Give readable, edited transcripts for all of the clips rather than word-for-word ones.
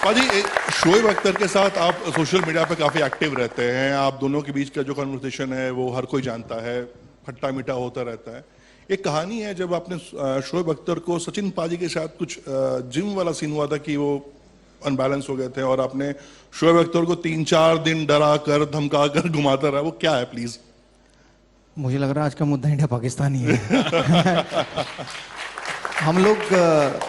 पाजी, शोएब अख्तर के साथ आप सोशल मीडिया पे काफ़ी एक्टिव रहते हैं। आप दोनों के बीच का जो कन्वर्सेशन है वो हर कोई जानता है, खट्टा मीठा होता रहता है। एक कहानी है जब आपने शोएब अख्तर को सचिन पाजी के साथ कुछ जिम वाला सीन हुआ था कि वो अनबैलेंस हो गए थे और आपने शोएब अख्तर को 3-4 दिन डरा कर धमका कर घुमाता रहा। वो क्या है प्लीज? मुझे लग रहा है आज का मुद्दा इंडिया पाकिस्तान ही है। हम लोग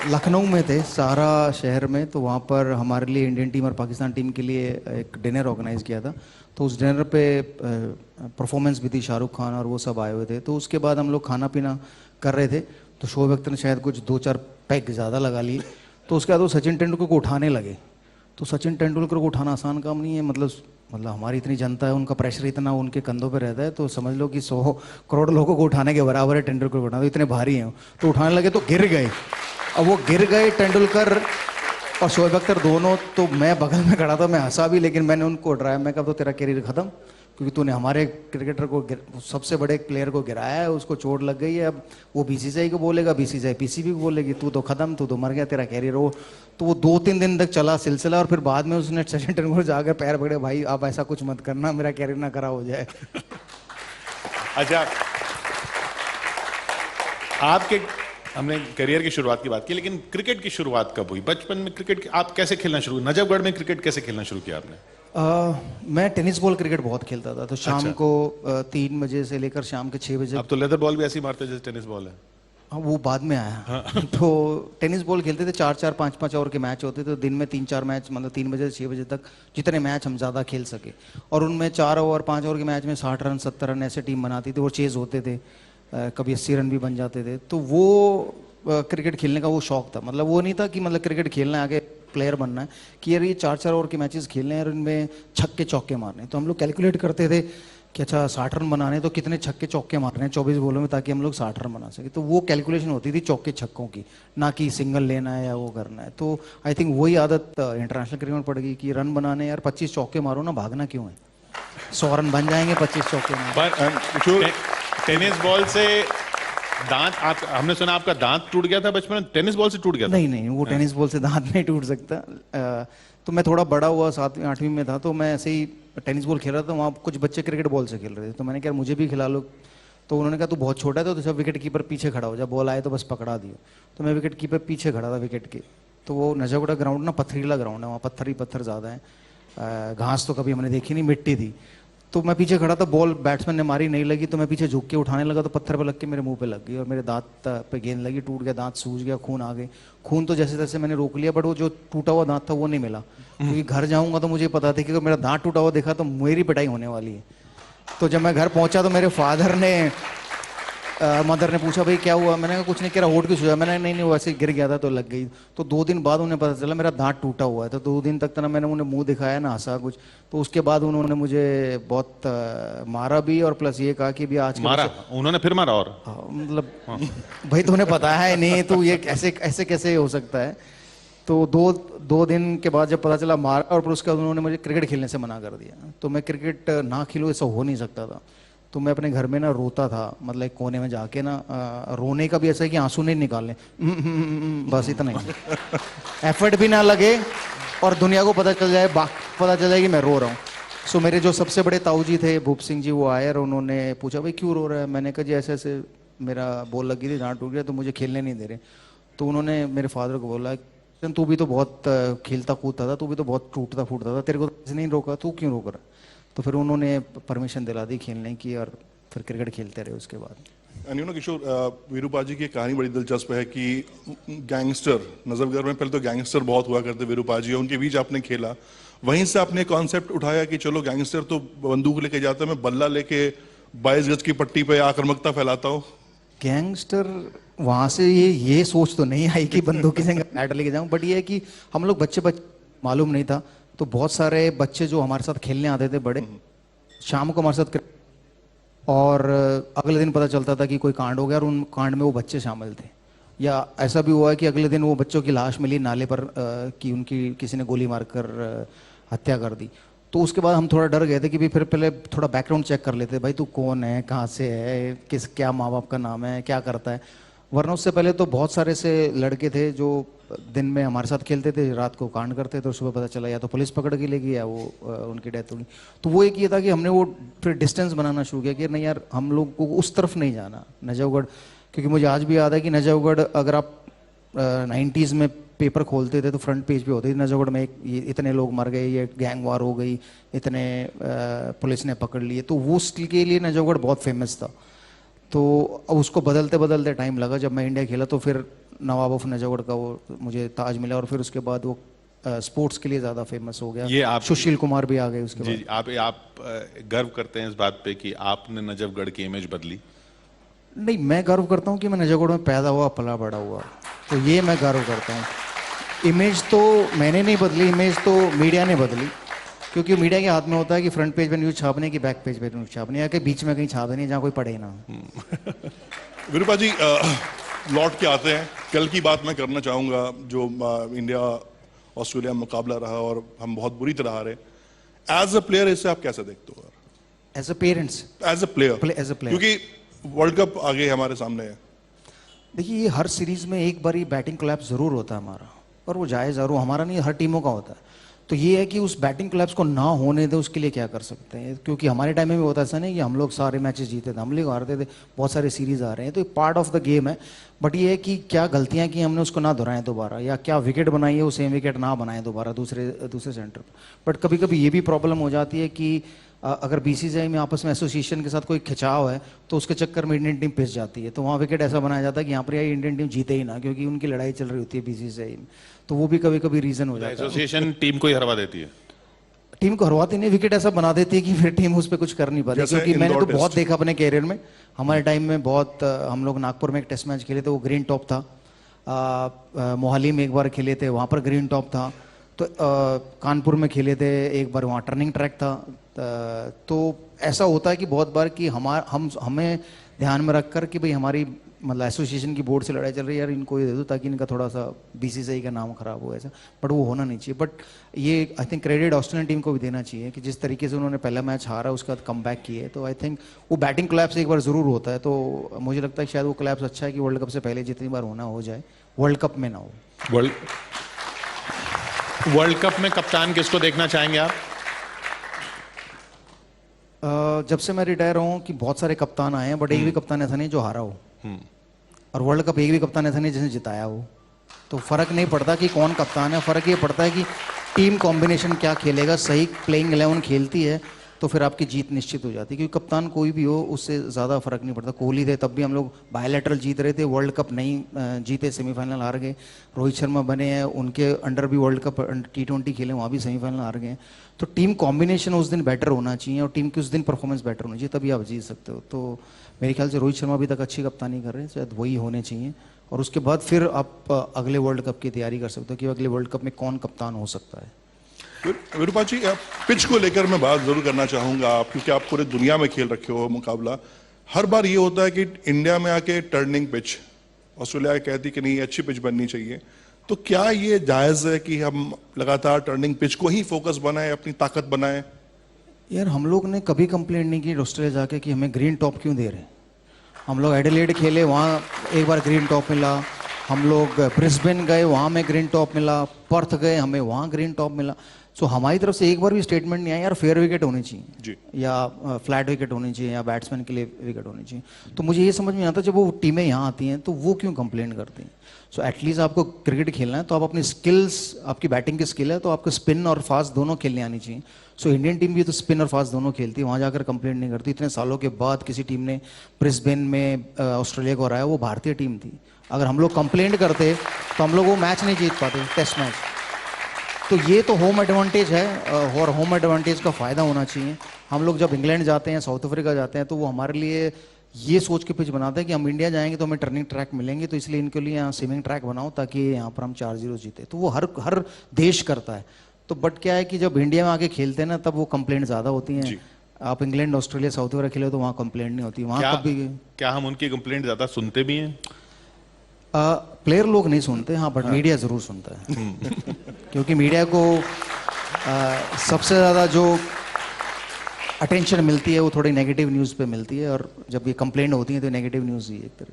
लखनऊ में थे, सहारा शहर में, तो वहाँ पर हमारे लिए इंडियन टीम और पाकिस्तान टीम के लिए एक डिनर ऑर्गेनाइज किया था। तो उस डिनर पे परफॉर्मेंस भी थी, शाहरुख खान और वो सब आए हुए थे। तो उसके बाद हम लोग खाना पीना कर रहे थे, तो शोएब अख्तर ने शायद कुछ 2-4 पैग ज़्यादा लगा लिए। तो उसके बाद वो सचिन तेंदुलकर को उठाने लगे। तो सचिन तेंदुलकर को उठाना आसान काम नहीं है, मतलब हमारी इतनी जनता है, उनका प्रेशर इतना उनके कंधों पे रहता है, तो समझ लो कि 100 करोड़ लोगों को उठाने के बराबर है तेंदुलकर को उठाना। तो इतने भारी हैं, तो उठाने लगे तो गिर गए। अब वो गिर गए तेंदुलकर और शोएब अख्तर दोनों। तो मैं बगल में खड़ा था, मैं हंसा भी, लेकिन मैंने उनको डराया। मैं कहा तो तेरा कैरियर खत्म, क्योंकि तूने हमारे क्रिकेटर को, सबसे बड़े प्लेयर को गिराया है, उसको चोट लग गई है। अब वो बीसीसीआई को बोलेगा, बीसीसीआई पीसीबी को बोलेगी तू तो खत्म, तू तो मर गया, तेरा कैरियर हो। तो वो 2-3 दिन तक चला सिलसिला, और फिर बाद में उसने सचिन तेंदुलकर जाकर पैर पकड़े, भाई आप ऐसा कुछ मत करना, मेरा कैरियर ना खराब हो जाए। अच्छा, आपके, हमने करियर की शुरुआत की बात की, लेकिन क्रिकेट की शुरुआत कब हुई? बचपन में क्रिकेट आप कैसे खेलना शुरू, नजफगढ़ में क्रिकेट कैसे खेलना शुरू किया आपने? मैं टेनिस बॉल क्रिकेट बहुत खेलता था। तो शाम अच्छा। को 3 बजे से लेकर शाम के 6 बजे। अब तो लेदर बॉल भी ऐसी मारते जैसे टेनिस बॉल है। हाँ, वो बाद में आया। हाँ। तो टेनिस बॉल खेलते थे, 4-4 5-5 ओवर के मैच होते थे। दिन में 3-4 मैच, मतलब 3 बजे से 6 बजे तक जितने मैच हम ज़्यादा खेल सके। और उनमें 4 ओवर 5 ओवर के मैच में 60 रन 70 रन ऐसे टीम बनाती थी, और चेज होते थे, कभी 80 रन भी बन जाते थे। तो वो क्रिकेट खेलने का वो शौक था। मतलब वो नहीं था कि मतलब क्रिकेट खेलना है, आगे प्लेयर बनना है, कि यार ये 4-4 ओवर के मैचेस खेलने हैं और इनमें छक्के चौके मारने हैं। तो हम लोग कैलकुलेट करते थे कि अच्छा 60 रन बनाने तो कितने छक्के चौके मारने हैं 24 बॉलों में, ताकि हम लोग 60 रन बना सके। तो वो कैलकुलेशन होती थी चौके छक्कों की, ना कि सिंगल लेना है या वो करना है। तो आई थिंक वही आदत इंटरनेशनल क्रिकेट में पड़ गई कि रन बनाने, यार 25 चौके मारो ना, भागना क्यों है, 100 रन बन जाएंगे 25 चौके मारो। पर टेनिस बॉल से दांत, आप, हमने सुना आपका दांत टूट गया था बचपन में, टेनिस बॉल से टूट गया था? नहीं नहीं, वो टेनिस बॉल से दांत नहीं टूट सकता। तो मैं थोड़ा बड़ा हुआ, 7वीं 8वीं में था, तो मैं ऐसे ही टेनिस बॉल खेल रहा था। वहाँ कुछ बच्चे क्रिकेट बॉल से खेल रहे थे, तो मैंने कहा मुझे भी खिला लो। तो उन्होंने कहा तू बहुत छोटा है, तो सब विकेट कीपर पीछे खड़ा हो जा, बॉल आए तो बस पकड़ा दियो। तो मैं विकेट कीपर पीछे खड़ा था विकेट के। तो वो नजफगढ़ ग्राउंड ना पत्थरीला ग्राउंड है, वहाँ पत्थर ही पत्थर ज़्यादा है, घास तो कभी हमने देखी नहीं, मिट्टी थी। तो मैं पीछे खड़ा था, बॉल बैट्समैन ने मारी, नहीं लगी, तो मैं पीछे झुक के उठाने लगा, तो पत्थर पे लग के मेरे मुंह पे लग गई और मेरे दांत पे गेंद लगी, टूट गया दांत, सूज गया, खून आ गई। खून तो जैसे तैसे मैंने रोक लिया, बट वो जो टूटा हुआ दांत था वो नहीं मिला, क्योंकि घर जाऊंगा तो मुझे पता था कि अगर मेरा दांत टूटा हुआ देखा तो मेरी पिटाई होने वाली है। तो जब मैं घर पहुंचा तो मेरे फादर ने, मदर ने पूछा भाई क्या हुआ? मैंने कहा कुछ नहीं, कह रहा होठ की सूजा। मैंने नहीं नहीं, वैसे गिर गया था तो लग गई। तो 2 दिन बाद उन्हें पता चला मेरा दांत टूटा हुआ है। तो 2 दिन तक तो ना मैंने उन्हें मुंह दिखाया ना हंसा कुछ। तो उसके बाद उन्होंने मुझे बहुत मारा भी, और प्लस ये कहा कि भी आज मारा उन्होंने, फिर मारा? और मतलब भाई तुम्हें पता है नहीं, तो ये ऐसे ऐसे कैसे हो सकता है? तो 2 दिन के बाद जब पता चला मारा, और फिर उसके बाद उन्होंने मुझे क्रिकेट खेलने से मना कर दिया। तो मैं क्रिकेट ना खेलूँ ऐसा हो नहीं सकता था। तो मैं अपने घर में ना रोता था, मतलब एक कोने में जाके ना, रोने का भी ऐसा है कि आंसू नहीं निकालने, बस इतना ही, एफर्ट भी ना लगे और दुनिया को पता चल जाए, पता चल जाए कि मैं रो रहा हूँ। सो मेरे जो सबसे बड़े ताऊजी थे भूप सिंह जी, वो आए और उन्होंने पूछा भाई क्यों रो रहा है? मैंने कहा जी ऐसे ऐसे मेरा बॉल लगी थी, दांत टूट गया, तो मुझे खेलने नहीं दे रहे। तो उन्होंने मेरे फादर को बोला तू भी तो बहुत खेलता कूदता था, तू भी तो बहुत टूटता फूटता था, तेरे को ऐसे नहीं रोका, तू क्यों रोक रहा? तो फिर उन्होंने परमिशन दिला दी खेलने की, और फिर क्रिकेट खेलते रहे उसके बाद। किशोर, वीरूपा जी की कहानी बड़ी दिलचस्प है कि गैंगस्टर, नजफगढ़ में पहले तो गैंगस्टर बहुत हुआ करते वीरूपा जी, उनके बीच आपने खेला, वहीं से आपने कॉन्सेप्ट उठाया कि चलो गैंगस्टर तो बंदूक लेके जाता है, मैं बल्ला लेके 22 गज की पट्टी पे आक्रामकता फैलाता हूँ। गैंगस्टर वहां से ये सोच तो नहीं आई कि बंदूक से बैट लेके जाऊं, बट ये है कि हम लोग बच्चे मालूम नहीं था, तो बहुत सारे बच्चे जो हमारे साथ खेलने आते थे बड़े, शाम को हमारे साथ, और अगले दिन पता चलता था कि कोई कांड हो गया और उन कांड में वो बच्चे शामिल थे। या ऐसा भी हुआ है कि अगले दिन वो बच्चों की लाश मिली नाले पर, कि उनकी किसी ने गोली मारकर हत्या कर दी। तो उसके बाद हम थोड़ा डर गए थे कि भी फिर पहले थोड़ा बैकग्राउंड चेक कर लेते, भाई तू कौन है, कहाँ से है, क्या माँ बाप का नाम है, क्या करता है। वरना उससे पहले तो बहुत सारे से लड़के थे जो दिन में हमारे साथ खेलते थे, रात को कांड करते थे और सुबह पता चला या तो पुलिस पकड़ के ले गई या वो उनकी डेथ हो गई। तो वो एक ये था कि हमने वो फिर डिस्टेंस बनाना शुरू किया कि नहीं यार हम लोग को उस तरफ नहीं जाना नजफगढ़, क्योंकि मुझे आज भी याद है कि नजफगढ़ अगर आप 90s में पेपर खोलते थे तो फ्रंट पेज पे होते थे नजफगढ़ में ये इतने लोग मर गए, ये गैंग वार हो गई, इतने पुलिस ने पकड़ लिए। तो वो उसके लिए नजफगढ़ बहुत फेमस था। तो अब उसको बदलते बदलते टाइम लगा। जब मैं इंडिया खेला तो फिर नवाब ऑफ नजफगढ़ का वो मुझे ताज मिला और फिर उसके बाद वो स्पोर्ट्स के लिए ज़्यादा फेमस हो गया। ये आप सुशील कुमार भी आ गए उसके बाद। जी, आप गर्व करते हैं इस बात पे कि आपने नजफगढ़ की इमेज बदली? नहीं, मैं गर्व करता हूँ कि मैं नजफगढ़ में पैदा हुआ, पला बड़ा हुआ, तो ये मैं गर्व करता हूँ। इमेज तो मैंने नहीं बदली, इमेज तो मीडिया ने बदली, क्योंकि मीडिया के हाथ में होता है कि फ्रंट पेज पे न्यूज़ छापने की, बैक पेज पे न्यूज़ छापने, या कि बीच में कहीं छाप देनी जहाँ कोई पढ़े ना। विरूपा जी लौट के आते हैं, कल की बात मैं करना चाहूँगा जो इंडिया ऑस्ट्रेलिया मुकाबला रहा और हम बहुत बुरी तरह हारे। एज अ प्लेयर इसे आप कैसे देखते हो? As a parents, as a player, as a player, क्योंकि वर्ल्ड कप आगे हमारे सामने है। देखिए ये हर सीरीज में एक बार ही बैटिंग कोलैप्स जरूर होता है हमारा, और वो जायज़ जरूर, हमारा नहीं हर टीमों का होता है। तो ये है कि उस बैटिंग कोलैप्स को ना होने दे, उसके लिए क्या कर सकते हैं, क्योंकि हमारे टाइम में भी होता ऐसा नहीं कि हम लोग सारे मैचेस जीते थे, हम लोग हारते थे, बहुत सारे सीरीज आ रहे हैं, तो ये पार्ट ऑफ द गेम है। बट ये है कि क्या गलतियां की हमने उसको ना दोहराएं दोबारा, या क्या विकेट बनाई है वो सेम विकेट ना बनाएं दोबारा दूसरे सेंटर पर। बट कभी कभी ये भी प्रॉब्लम हो जाती है कि अगर बीसीसीआई में आपस में एसोसिएशन के साथ कोई खिंचाव है तो उसके चक्कर में इंडियन टीम पिस जाती है, तो वहाँ विकेट ऐसा बनाया जाता है कि यहाँ पर यार इंडियन टीम जीते ही ना, क्योंकि उनकी लड़ाई चल रही होती है बीसीसीआई में। तो वो भी कभी कभी रीजन हो जाता है। एसोसिएशन टीम को ही हरवा देती है, टीम को हरवाती नहीं, विकेट ऐसा बना देती है कि फिर टीम उस पर कुछ कर नहीं पाती। क्योंकि मैंने तो बहुत देखा अपने कैरियर में, हमारे टाइम में बहुत, हम लोग नागपुर में एक टेस्ट मैच खेले थे, वो ग्रीन टॉप था। मोहाली में एक बार खेले थे, वहाँ पर ग्रीन टॉप था। तो कानपुर में खेले थे एक बार, वहाँ टर्निंग ट्रैक था। तो ऐसा होता है कि बहुत बार कि हमें ध्यान में रखकर कि भाई हमारी मतलब एसोसिएशन की बोर्ड से लड़ाई चल रही है, यार इनको ये दे दो ताकि इनका थोड़ा सा बीसीसीआई का नाम खराब हो, ऐसा। बट वो होना नहीं चाहिए। बट ये I think credit Australian team को भी देना चाहिए कि जिस तरीके से उन्होंने पहला मैच हारा उसके बाद कम बैक किए, तो आई थिंक वो बैटिंग कोलैप्स एक बार ज़रूर होता है। तो मुझे लगता है शायद वो कोलैप्स अच्छा है कि वर्ल्ड कप से पहले जितनी बार होना हो जाए, वर्ल्ड कप में ना हो। वर्ल्ड कप में कप्तान किसको देखना चाहेंगे आप? जब से मैं रिटायर हूँ कि बहुत सारे कप्तान आए हैं, बट एक भी कप्तान ऐसा नहीं जो हारा हो, और वर्ल्ड कप एक भी कप्तान ऐसा नहीं जिसने जिताया हो। तो फर्क नहीं पड़ता कि कौन कप्तान है, फर्क ये पड़ता है कि टीम कॉम्बिनेशन क्या खेलेगा। सही प्लेइंग 11 खेलती है तो फिर आपकी जीत निश्चित हो जाती है, क्योंकि कप्तान कोई भी हो उससे ज़्यादा फर्क नहीं पड़ता। कोहली थे तब भी हम लोग बायलैटरल जीत रहे थे, वर्ल्ड कप नहीं जीते, सेमीफाइनल हार गए। रोहित शर्मा बने हैं, उनके अंडर भी वर्ल्ड कप T20 खेले, वहाँ भी सेमीफाइनल हार गए। तो टीम कॉम्बिनेशन उस दिन बेटर होना चाहिए और टीम की उस दिन परफॉर्मेंस बेटर होनी चाहिए, तभी आप जीत सकते हो। तो मेरे ख्याल से रोहित शर्मा अभी तक अच्छी कप्तानी कर रहे हैं, शायद वही होने चाहिए। और उसके बाद फिर आप अगले वर्ल्ड कप की तैयारी कर सकते हो कि अगले वर्ल्ड कप में कौन कप्तान हो सकता है। विरूपा जी पिच को लेकर मैं बात जरूर करना चाहूंगा, आप क्योंकि आप पूरे दुनिया में खेल रखे हो मुकाबला। हर बार ये होता है कि इंडिया में आके टर्निंग पिच, ऑस्ट्रेलिया कहती कि नहीं अच्छी पिच बननी चाहिए। तो क्या ये जायज है कि हम लगातार टर्निंग पिच को ही फोकस बनाएं, अपनी ताकत बनाएं? यार हम लोग ने कभी कंप्लेंट नहीं की ऑस्ट्रेलिया जाके कि हमें ग्रीन टॉप क्यों दे रहे हैं। हम लोग एडिलेड खेले, वहाँ एक बार ग्रीन टॉप मिला। हम लोग ब्रिस्बेन गए, वहाँ में ग्रीन टॉप मिला। पर्थ गए, हमें वहाँ ग्रीन टॉप मिला। सो हमारी तरफ से एक बार भी स्टेटमेंट नहीं आया यार फेयर विकेट होनी चाहिए जी, या फ्लैट विकेट होनी चाहिए, या बैट्समैन के लिए विकेट होनी चाहिए। तो मुझे ये समझ में आता जब वो टीमें यहाँ आती हैं तो वो क्यों कंप्लेंट करती हैं। सो एटलीस्ट आपको क्रिकेट खेलना है तो आप अपनी स्किल्स, आपकी बैटिंग की स्किल है तो आपको स्पिन और फास्ट दोनों खेलने आनी चाहिए। सो इंडियन टीम भी तो स्पिन और फास्ट दोनों खेलती है, वहाँ जाकर कंप्लेंट नहीं करती। इतने सालों के बाद किसी टीम ने ब्रिस्बेन में ऑस्ट्रेलिया को हराया, वो भारतीय टीम थी। अगर हम लोग कंप्लेंट करते तो हम लोग वो मैच नहीं जीत पाते, टेस्ट मैच। तो ये तो होम एडवांटेज है और होम एडवांटेज का फ़ायदा होना चाहिए। हम लोग जब इंग्लैंड जाते हैं, साउथ अफ्रीका जाते हैं, तो वो हमारे लिए ये सोच के पिच बनाते हैं कि हम इंडिया जाएंगे तो हमें टर्निंग ट्रैक मिलेंगे, तो इसलिए इनके लिए यहाँ स्विमिंग ट्रैक बनाओ ताकि यहाँ पर हम 4-0 जीते। तो वो हर देश करता है। तो बट क्या है कि जब इंडिया में आके खेलते हैं ना तब वो कंप्लेंट ज़्यादा होती हैं। आप इंग्लैंड, ऑस्ट्रेलिया, साउथ अफ्रीका खेले तो वहाँ कंप्लेंट नहीं होती। वहाँ कभी क्या हम उनकी कंप्लेंट ज़्यादा सुनते भी हैं? प्लेयर लोग नहीं सुनते, हाँ, बट मीडिया ज़रूर सुनता है। क्योंकि मीडिया को सबसे ज़्यादा जो अटेंशन मिलती है वो थोड़ी नेगेटिव न्यूज़ पे मिलती है, और जब ये कंप्लेंट होती है तो नेगेटिव न्यूज़ ही एक तरह